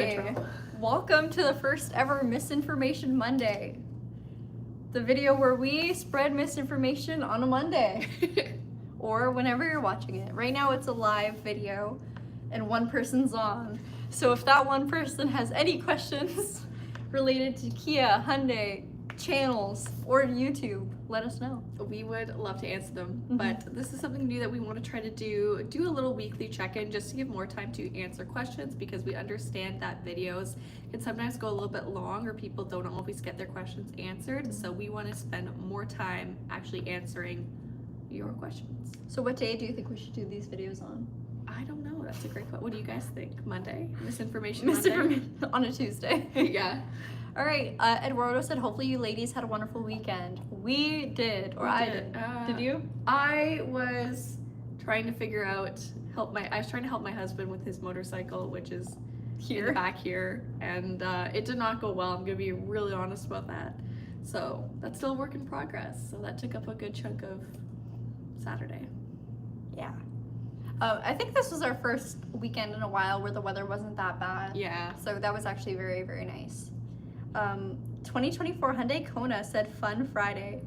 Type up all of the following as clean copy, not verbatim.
Hi! Welcome to the first ever Misinformation Monday. The video where we spread misinformation on a Monday. Or whenever you're watching it. Right now it's a live video and one person's on. So if that one person has any questions related to Kia, Hyundai, channels, or YouTube, let us know. We would love to answer them, but this is something new that we want to try to do a little weekly check-in just to give more time to answer questions, because we understand that videos can sometimes go a little bit long or people don't always get their questions answered. So we want to spend more time actually answering your questions. So what day do you think we should do these videos on? I don't know. That's a great question. What do you guys think? Monday? Misinformation Monday? On a Tuesday. Yeah. All right, Eduardo said, hopefully you ladies had a wonderful weekend. We did, or I did. Did you? I was trying to figure out, I was trying to help my husband with his motorcycle, which is here, back here, and it did not go well. I'm gonna be really honest about that. So that's still a work in progress. So that took up a good chunk of Saturday. Yeah. I think this was our first weekend in a while where the weather wasn't that bad. Yeah. So that was actually very, very nice. 2024 Hyundai Kona said fun Friday.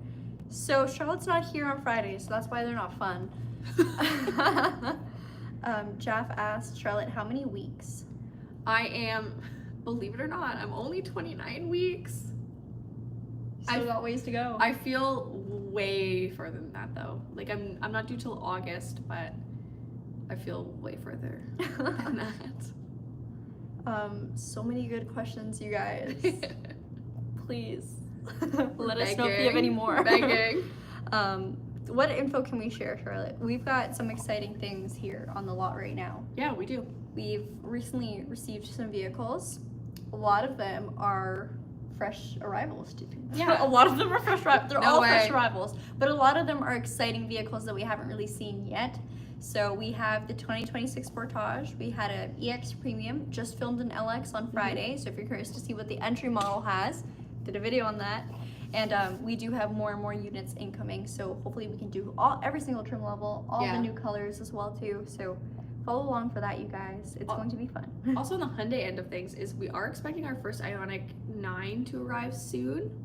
So Charlotte's not here on Friday, so that's why they're not fun. Jeff asked Charlotte how many weeks. I am, believe it or not, I'm only 29 weeks. Still got ways to go. I feel way further than that though. Like I'm not due till August, but I feel way further than that. So many good questions, you guys. Please let us Begging, know if you have any more. Begging. What info can we share, Charlotte? We've got some exciting things here on the lot right now. Yeah, we do. We've recently received some vehicles. A lot of them are fresh arrivals. Yeah, a lot of them are fresh arrivals. They're all fresh way. arrivals, but a lot of them are exciting vehicles that we haven't really seen yet. So we have the 2026 Sportage. We had an EX Premium, just filmed an LX on Friday. So if you're curious to see what the entry model has, did a video on that. And we do have more and more units incoming. So hopefully we can do every single trim level, all the new colors as well too. So follow along for that, you guys. It's going to be fun. Also on the Hyundai end of things is we are expecting our first Ioniq 9 to arrive soon.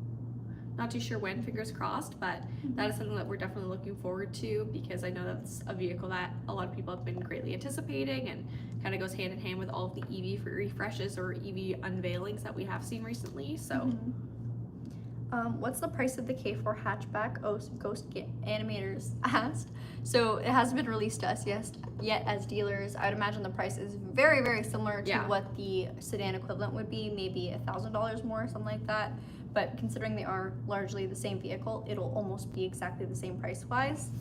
Not too sure when, fingers crossed, but that is something that we're definitely looking forward to, because I know that's a vehicle that a lot of people have been greatly anticipating and kind of goes hand in hand with all of the EV refreshes or EV unveilings that we have seen recently. So what's the price of the K4 hatchback? Oh, some Ghost Animators asked. So it hasn't been released to us yet as dealers. I would imagine the price is very, very similar to what the sedan equivalent would be, maybe $1,000 more, something like that. But considering they are largely the same vehicle, it'll almost be exactly the same price-wise.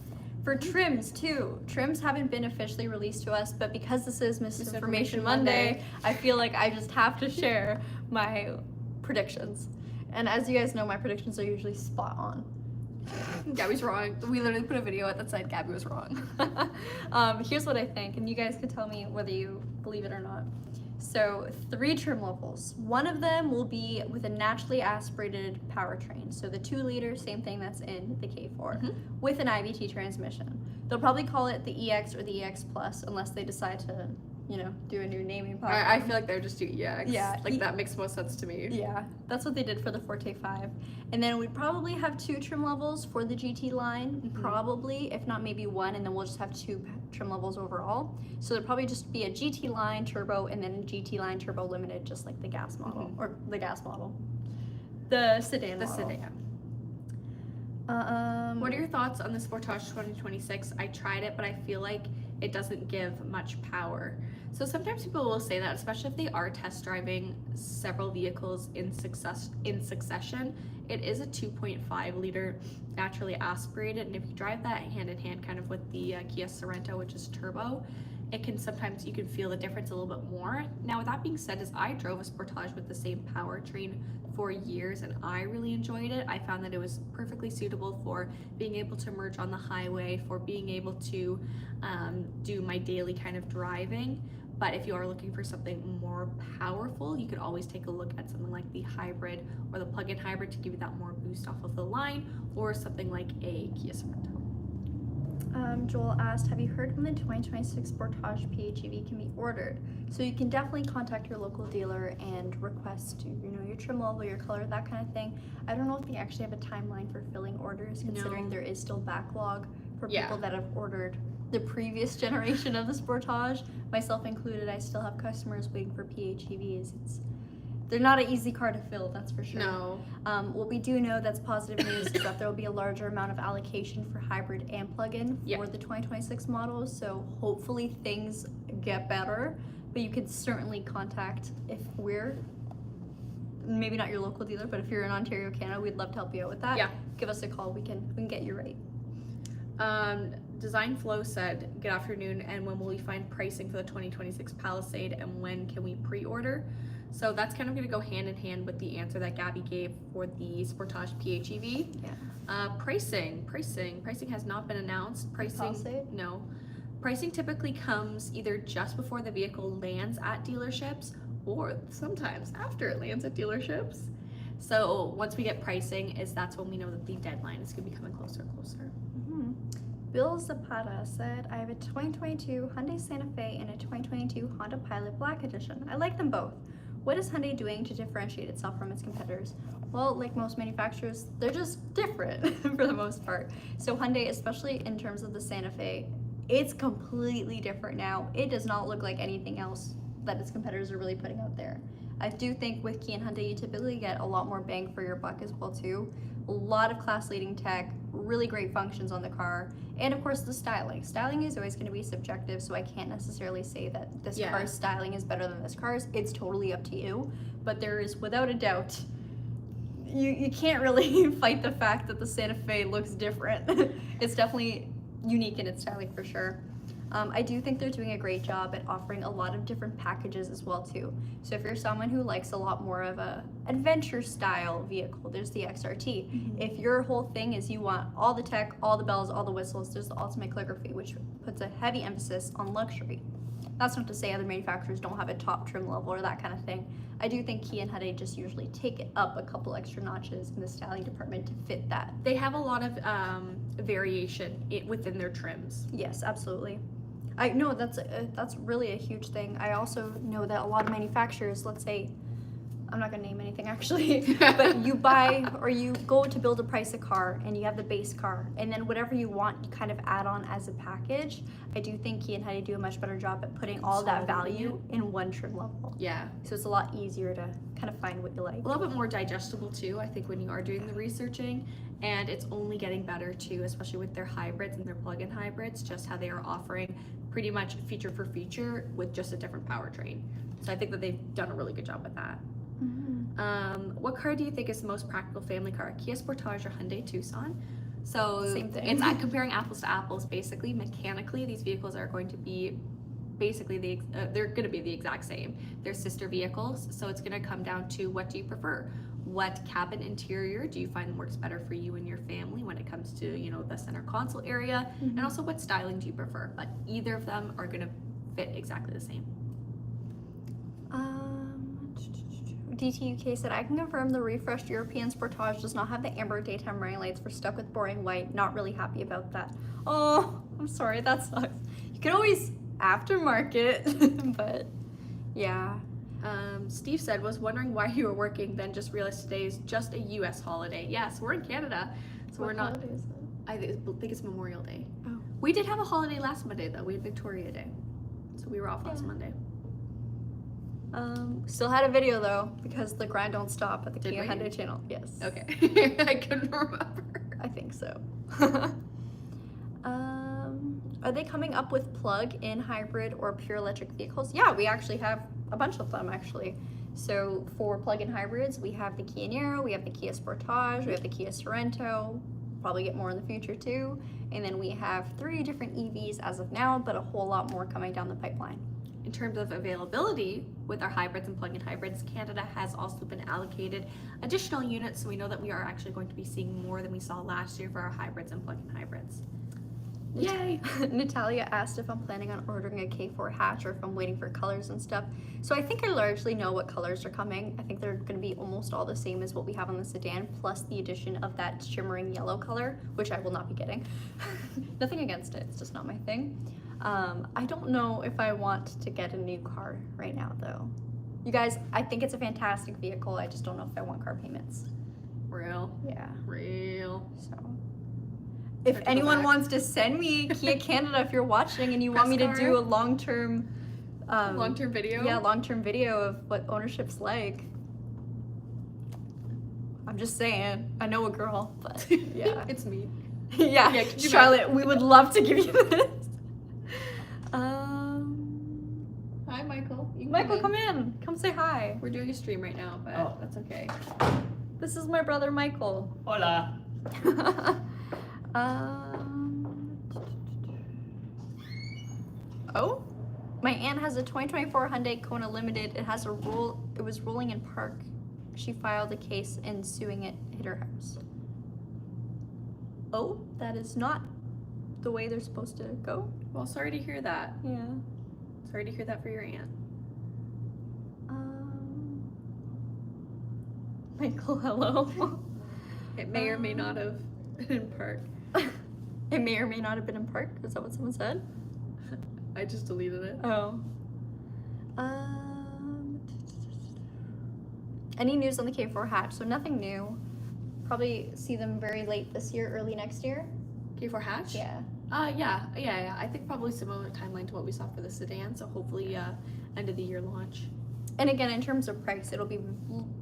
For trims too, trims haven't been officially released to us, but because this is Misinformation Monday, I feel like I just have to share my predictions. And as you guys know, my predictions are usually spot on. Gabby's wrong. We literally put a video out that said Gabby was wrong. Here's what I think, and you guys can tell me whether you believe it or not. So 3 trim levels. One of them will be with a naturally aspirated powertrain. So the 2-liter, same thing that's in the K4, with an IVT transmission. They'll probably call it the EX or the EX Plus unless they decide to, do a new naming platform. I feel like they're just doing EX. Yeah. Like that makes most sense to me. Yeah, that's what they did for the Forte 5. And then we'd probably have 2 trim levels for the GT line, probably, if not maybe 1, and then we'll just have 2 trim levels overall. So there'll probably just be a GT line turbo and then a GT line turbo limited, just like the gas model, or the gas model. The sedan model. Sedan. What are your thoughts on the Sportage 2026? I tried it, but I feel like it doesn't give much power. So sometimes people will say that, especially if they are test driving several vehicles in succession. It is a 2.5 liter naturally aspirated, and if you drive that hand in hand kind of with the Kia Sorento, which is turbo, it can sometimes, you can feel the difference a little bit more. Now with that being said, as I drove a Sportage with the same powertrain for years and I really enjoyed it. I found that it was perfectly suitable for being able to merge on the highway, for being able to do my daily kind of driving. But if you are looking for something more powerful, you could always take a look at something like the hybrid or the plug-in hybrid to give you that more boost off of the line, or something like a Kia Sorento. Joel asked, have you heard when the 2026 Sportage PHEV can be ordered? So you can definitely contact your local dealer and request, your trim level, your color, that kind of thing. I don't know if they actually have a timeline for filling orders, considering there is still backlog for people that have ordered the previous generation of the Sportage, myself included. I still have customers waiting for PHEVs. They're not an easy car to fill, that's for sure. No. What we do know that's positive news is that there will be a larger amount of allocation for hybrid and plug-in for the 2026 models, so hopefully things get better, but you could certainly contact, if we're, maybe not your local dealer, but if you're in Ontario, Canada, we'd love to help you out with that. Yeah. Give us a call, we can get you right. Design Flow said, good afternoon, and when will we find pricing for the 2026 Palisade, and when can we pre-order? So that's kind of going to go hand in hand with the answer that Gabby gave for the Sportage PHEV. Yeah. Pricing has not been announced. No. Pricing typically comes either just before the vehicle lands at dealerships or sometimes after it lands at dealerships. So once we get pricing, that's when we know that the deadline is going to be coming closer and closer. Mm-hmm. Bill Zapata said, I have a 2022 Hyundai Santa Fe and a 2022 Honda Pilot Black Edition. I like them both. What is Hyundai doing to differentiate itself from its competitors? Well, like most manufacturers, they're just different for the most part. So Hyundai, especially in terms of the Santa Fe, it's completely different now. It does not look like anything else that its competitors are really putting out there. I do think with Kia and Hyundai, you typically get a lot more bang for your buck as well too. A lot of class-leading tech, really great functions on the car, and of course the styling. Styling is always going to be subjective, so I can't necessarily say that this car's styling is better than this car's. It's totally up to you, but there is without a doubt, you can't really fight the fact that the Santa Fe looks different. It's definitely unique in its styling for sure. I do think they're doing a great job at offering a lot of different packages as well too. So if you're someone who likes a lot more of a adventure style vehicle, there's the XRT. Mm-hmm. If your whole thing is you want all the tech, all the bells, all the whistles, there's the Ultimate Calligraphy, which puts a heavy emphasis on luxury. That's not to say other manufacturers don't have a top trim level or that kind of thing. I do think Kia and Hyundai just usually take it up a couple extra notches in the styling department to fit that. They have a lot of variation within their trims. Yes, absolutely. I know that's really a huge thing. I also know that a lot of manufacturers, let's say, I'm not gonna name anything actually, but you buy or you go to build a price a car and you have the base car, and then whatever you want you kind of add on as a package. I do think Kia and Hyundai do a much better job at putting all that value in one trim level. Yeah. So it's a lot easier to kind of find what you like. A little bit more digestible too, I think, when you are doing the researching, and it's only getting better too, especially with their hybrids and their plug-in hybrids, just how they are offering pretty much feature for feature with just a different powertrain. So I think that they've done a really good job with that. Mm-hmm. What car do you think is the most practical family car? Kia Sportage or Hyundai Tucson? So same thing. It's not comparing apples to apples. Basically, mechanically, these vehicles are going to be basically they're going to be the exact same. They're sister vehicles, so it's going to come down to what do you prefer? What cabin interior do you find works better for you and your family when it comes to the center console area, and also what styling do you prefer? But either of them are going to fit exactly the same. DTUK said, I can confirm the refreshed European Sportage does not have the amber daytime running lights. We're stuck with boring white. Not really happy about that. Oh, I'm sorry, that sucks. You could always aftermarket, but yeah. Steve said, was wondering why you were working, then just realized today is just a US holiday. Yes, we're in Canada, so we're not. Holiday is that? I think it's Memorial Day. Oh. We did have a holiday last Monday though. We had Victoria Day, so we were off last Monday. Still had a video though, because the grind don't stop at the Kia Hyundai channel. Yes. Okay. I couldn't remember. I think so. Are they coming up with plug-in hybrid or pure electric vehicles? Yeah, we actually have a bunch of them actually. So for plug-in hybrids, we have the Kia Niro, we have the Kia Sportage, we have the Kia Sorento, probably get more in the future too. And then we have 3 different EVs as of now, but a whole lot more coming down the pipeline. In terms of availability with our hybrids and plug-in hybrids, Canada has also been allocated additional units, so we know that we are actually going to be seeing more than we saw last year for our hybrids and plug-in hybrids. Yay! Natalia asked if I'm planning on ordering a K4 hatch or if I'm waiting for colors and stuff. So I think I largely know what colors are coming. I think they're going to be almost all the same as what we have on the sedan, plus the addition of that shimmering yellow color, which I will not be getting. Nothing against it, it's just not my thing. I don't know if I want to get a new car right now, though. You guys, I think it's a fantastic vehicle. I just don't know if I want car payments. Real. Yeah. Real. So, if anyone wants to send me Kia Canada, if you're watching and you want me to do a long-term video? Yeah, long-term video of what ownership's like. I'm just saying. I know a girl, but yeah. It's me. Yeah, Charlotte, we would love to give you this. Hi, Michael. Michael, come in. Come say hi. We're doing a stream right now, but that's okay. This is my brother, Michael. Hola. Oh, my aunt has a 2024 Hyundai Kona Limited. It has a roll. It was rolling in park. She filed a case and suing it hit her house. Oh, that is not the way they're supposed to go. Well, sorry to hear that. Yeah. Sorry to hear that for your aunt. Michael, hello. It may or may not have been in park. It may or may not have been in park. Is that what someone said? I just deleted it. Oh. Any news on the K4 hatch? So nothing new. Probably see them very late this year, early next year. K4 hatch? Yeah. Yeah. I think probably similar timeline to what we saw for the sedan. So hopefully, end of the year launch. And again, in terms of price, it'll be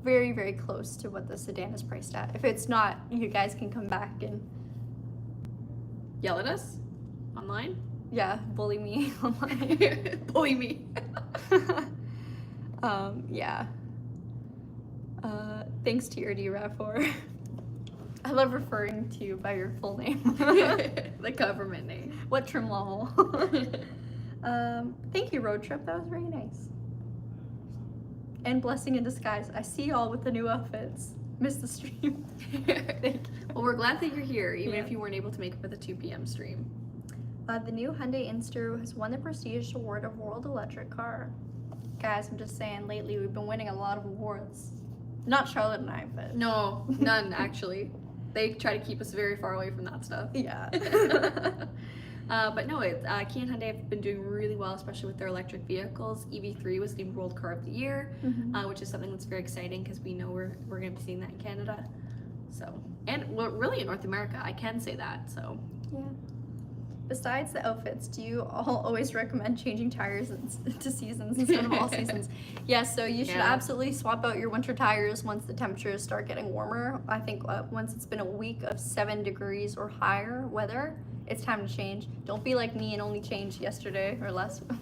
very, very close to what the sedan is priced at. If it's not, you guys can come back and yell at us online. Yeah, bully me online. Bully me. Yeah. Thanks to your DRAV4. I love referring to you by your full name. The government name. What trim level? Thank you, road trip. That was very nice. And blessing in disguise. I see y'all with the new outfits. Missed the stream. Thank you. Well, we're glad that you're here, even if you weren't able to make it for the 2 p.m. stream. The new Hyundai Inster has won the prestigious award of World Electric Car. Guys, I'm just saying, lately we've been winning a lot of awards. Not Charlotte and I, but... No, none, actually. They try to keep us very far away from that stuff. Yeah. But no, Kia and Hyundai have been doing really well, especially with their electric vehicles. EV3 was named World Car of the Year, which is something that's very exciting because we know we're going to be seeing that in Canada. So, and well, really in North America, I can say that. So. Yeah. Besides the outfits, do you all always recommend changing tires to seasons instead of all seasons? Yes, so you should absolutely swap out your winter tires once the temperatures start getting warmer. I think once it's been a week of 7 degrees or higher weather, it's time to change. Don't be like me and only change yesterday or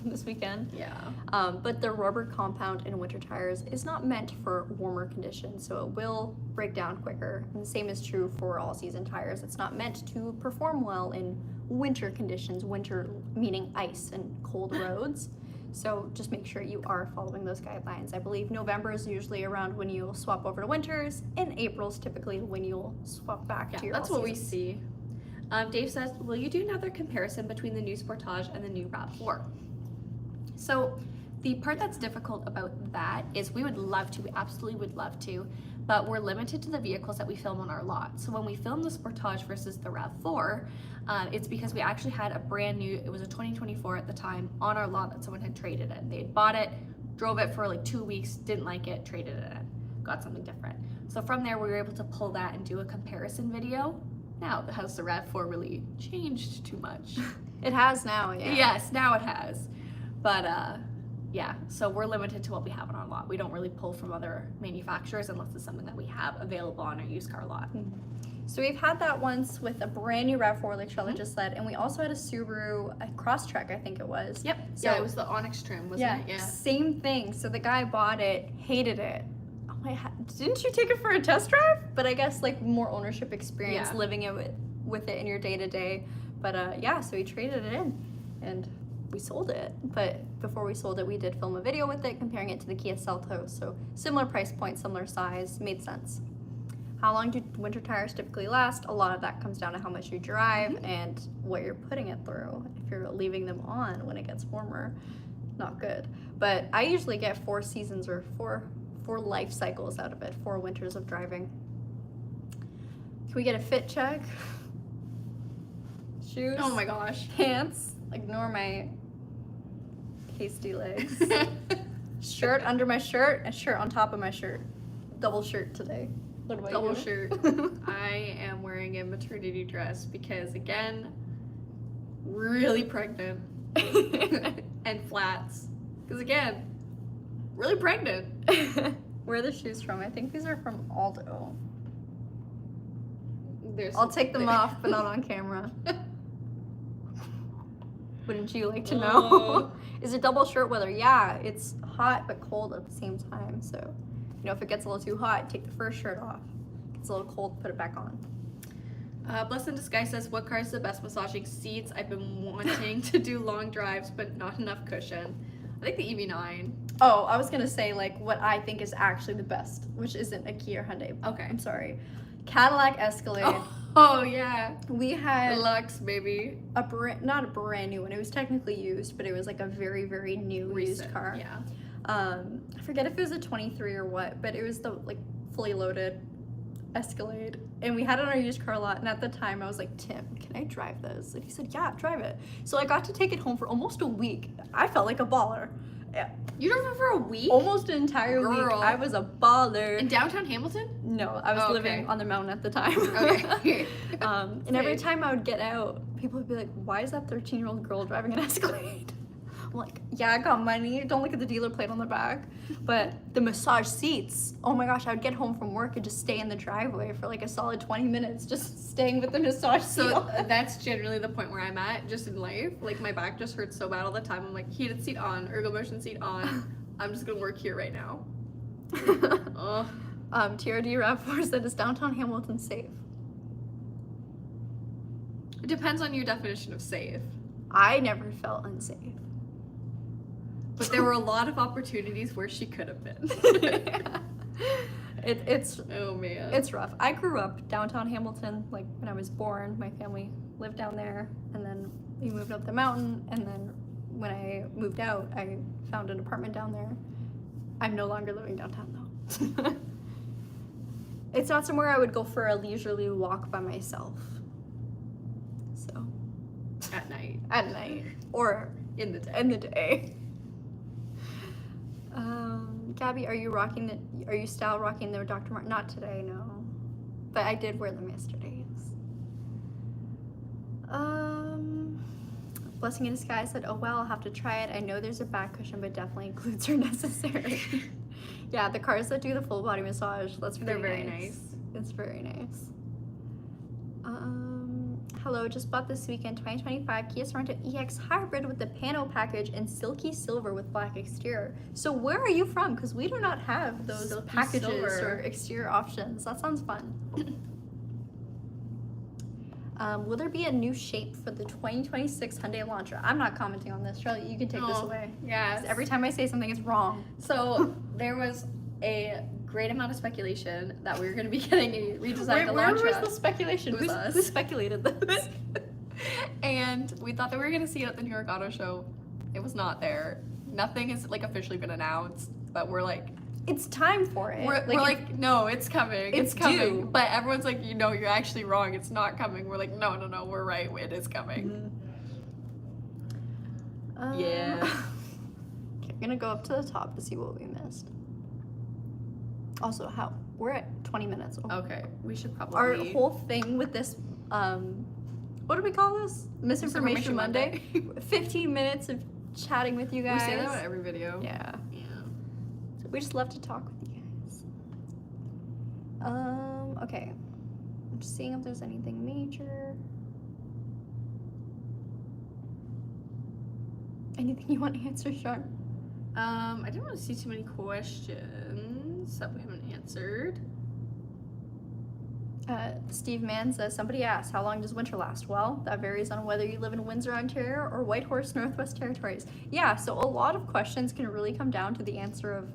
this weekend. Yeah. But the rubber compound in winter tires is not meant for warmer conditions, so it will break down quicker. And the same is true for all season tires. It's not meant to perform well in winter conditions, winter meaning ice and cold roads. So just make sure you are following those guidelines. I believe November is usually around when you'll swap over to winters, and April's typically when you'll swap back to your that's all what we seasons. see. Dave says, will you do another comparison between the new Sportage and the new RAV4? So the part that's difficult about that is we would love to, we absolutely would love to, but we're limited to the vehicles that we film on our lot. So when we filmed the Sportage versus the RAV4, it's because we actually had a brand new, it was a 2024 at the time, on our lot that someone had traded in. They had bought it, drove it for like 2 weeks, didn't like it, traded it in, got something different. So from there, we were able to pull that and do a comparison video. Now, has the RAV4 really changed too much? It has now, yeah. Yes, now it has. But yeah, so we're limited to what we have on our lot. We don't really pull from other manufacturers unless it's something that we have available on our used car lot. So we've had that once with a brand new RAV4, like Charlotte just said, and we also had a Subaru, a Crosstrek, I think it was. Yep. So, yeah, it was the Onyx trim, wasn't it? Yeah. Same thing. So the guy bought it, hated it. Didn't you take it for a test drive? But I guess like more ownership experience living it with it in your day-to-day. But yeah, so we traded it in and we sold it. But before we sold it, we did film a video with it comparing it to the Kia Seltos. So similar price point, similar size, made sense. How long do winter tires typically last? A lot of that comes down to how much you drive and what you're putting it through. If you're leaving them on when it gets warmer, not good. But I usually get 4 seasons or four life cycles out of it, 4 winters of driving. Can we get a fit check? Shoes. Oh my gosh. Pants. Ignore my pasty legs. Shirt under my shirt and shirt on top of my shirt. Double shirt today. What about Double you? shirt. I am wearing a maternity dress because, again, really pregnant. And flats. Because, again, really pregnant. Where are the shoes from? I think these are from Aldo. There's I'll take them off, but not on camera. Wouldn't you like to know? Is it double shirt weather? Yeah, it's hot but cold at the same time. So, you know, if it gets a little too hot, take the first shirt off. If it's a little cold, put it back on. Blessed in Disguise says, what car is the best massaging seats? I've been wanting to do long drives, but not enough cushion. I think the EV9. Oh, I was gonna say like what I think is actually the best, which isn't a Kia or Hyundai. Okay. I'm sorry. Cadillac Escalade. Oh yeah. We had Deluxe, baby. not a brand new one. It was technically used, but it was like a very, very new used car. Yeah. I forget if it was a 23 or what, but it was the like fully loaded Escalade, and we had it on our used car lot. And at the time, I was like, Tim, can I drive this? And he said, yeah, drive it. So I got to take it home for almost a week. I felt like a baller. Yeah. You drove it for a week? Almost an entire week. Girl. I was a baller. In downtown Hamilton? No, I was living on the mountain at the time. Okay. And every time I would get out, people would be like, why is that 13-year-old girl driving an Escalade? I'm like, yeah, I got money. Don't look at the dealer plate on the back. But the massage seats, oh my gosh, I would get home from work and just stay in the driveway for like a solid 20 minutes, just staying with the massage seat. So that's generally the point where I'm at, just in life. Like, my back just hurts so bad all the time. I'm like, heated seat on, ergo motion seat on. I'm just gonna work here right now. TRD RAV4 said, is downtown Hamilton safe? It depends on your definition of safe. I never felt unsafe. But there were a lot of opportunities where she could have been. It's Oh man. It's rough. I grew up downtown Hamilton. Like when I was born, my family lived down there, and then we moved up the mountain. And then when I moved out, I found an apartment down there. I'm no longer living downtown though. It's not somewhere I would go for a leisurely walk by myself. So At night. Or In the day. in the day. Gabi, are you style rocking the Dr. Martin? Not today, no. But I did wear them yesterdays. Blessing in Disguise said, oh well, I'll have to try it. I know there's a back cushion, but definitely glutes are necessary. Yeah, the cars that do the full body massage, they're very nice. It's very nice. Hello, just bought this weekend 2025 Kia Sorento EX Hybrid with the Pano package and silky silver with black exterior. So where are you from? Because we do not have those Silky packages silver. or exterior options. That sounds fun. Will there be a new shape for the 2026 Hyundai Elantra? I'm not commenting on this. Charlotte, you can take this away. Yeah. 'Cause every time I say something, it's wrong. So there was a great amount of speculation that we were going to be getting a redesigned Where Elantra. was the speculation? It was Who us. speculated this? And we thought that we were going to see it at the New York Auto Show. It was not there. Nothing has like officially been announced, but we're like, It's time for it. we're like, no, it's coming. It's coming. due. But everyone's like, you're actually wrong. It's not coming. We're like, no, we're right. It is coming. Yeah. Okay, I'm gonna go up to the top to see what we missed. Also, we're at 20 minutes. Okay, we should probably. Our whole thing with this, what do we call this? Misinformation Monday. 15 minutes of chatting with you We guys. say that on every video. Yeah. Yeah. So we just love to talk with you guys. Okay. I'm just seeing if there's anything major. Anything you want to answer, Sean? I didn't want to see too many questions that we haven't answered. Steve Mann says, somebody asked, how long does winter last? Well, that varies on whether you live in Windsor, Ontario or Whitehorse, Northwest Territories. Yeah, so a lot of questions can really come down to the answer of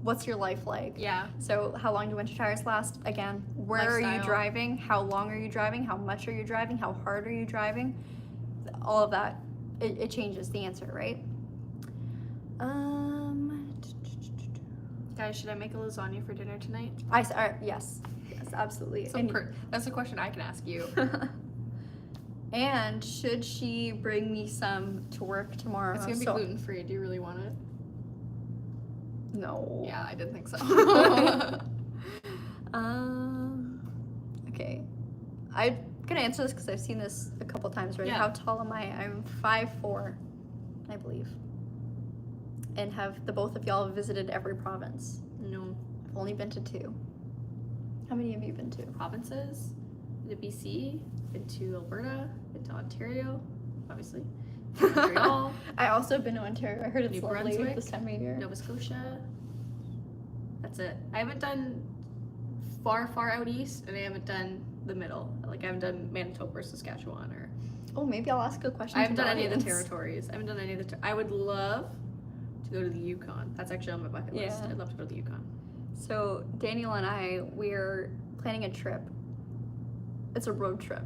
what's your life like? Yeah. So how long do winter tires last? Again, where are you Lifestyle. driving? How long are you driving? How much are you driving? How hard are you driving? All of that, it changes the answer, right? Guys, should I make a lasagna for dinner tonight? Yes, absolutely. So that's a question I can ask you. And should she bring me some to work tomorrow? It's gonna be gluten free. Do you really want it? No. Yeah, I didn't think so. Okay. I'm gonna answer this because I've seen this a couple times already. Yeah. How tall am I? I'm 5'4", I believe. And have the both of y'all visited every province? No. I've only been to 2. How many have you been to? Provinces. Been to BC. Been to Alberta. Been to Ontario, obviously. Montreal. I also been to Ontario. I heard it's New lovely Brunswick, this time of year. Nova Scotia. That's it. I haven't done far out east, and I haven't done the middle. Like I haven't done Manitoba or Saskatchewan, or Oh, maybe I'll ask a question. I haven't to done any of the audience. territories. I haven't done any of the. I would love to go to the Yukon. That's actually on my bucket list. Yeah. I'd love to go to the Yukon. So Daniel and I, we're planning a trip. It's a road trip.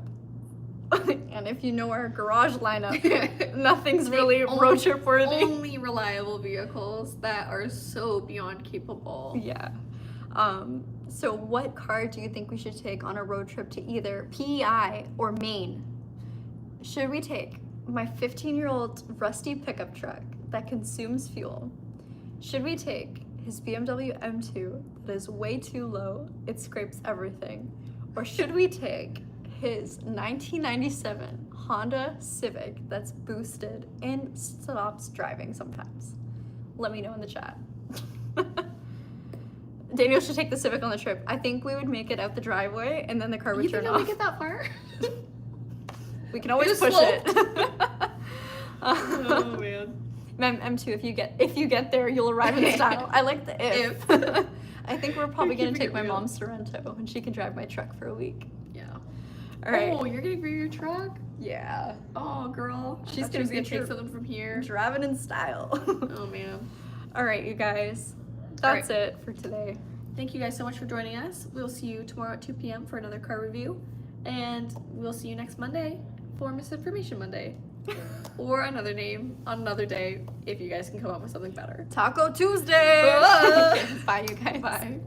And if you know our garage lineup, nothing's really road trip worthy. Only reliable vehicles that are so beyond capable. Yeah. So what car do you think we should take on a road trip to either PEI or Maine? Should we take my 15-year-old rusty pickup truck that consumes fuel? Should we take his BMW M2 that is way too low, it scrapes everything? Or should we take his 1997 Honda Civic that's boosted and stops driving sometimes? Let me know in the chat. Daniel should take the Civic on the trip. I think we would make it out the driveway and then the car would You turn think off. I'll make it that far? We can always It's push sloped. it. Oh man. M2, if you get there, you'll arrive in style. I like the if. I think we're probably You're gonna keeping take my it real. mom's Sorrento and she can drive my truck for a week. Yeah. All right. Oh, you're gonna bring your truck? Yeah. Oh, girl. She's I thought gonna she was be take something from here. Driving in style. Oh man. All right, you guys. That's it for today. Thank you guys so much for joining us. We'll see you tomorrow at 2 p.m. for another car review, and we'll see you next Monday for Misinformation Monday, or another name on another day if you guys can come up with something better. Taco Tuesday. Bye. Bye, you guys. Bye.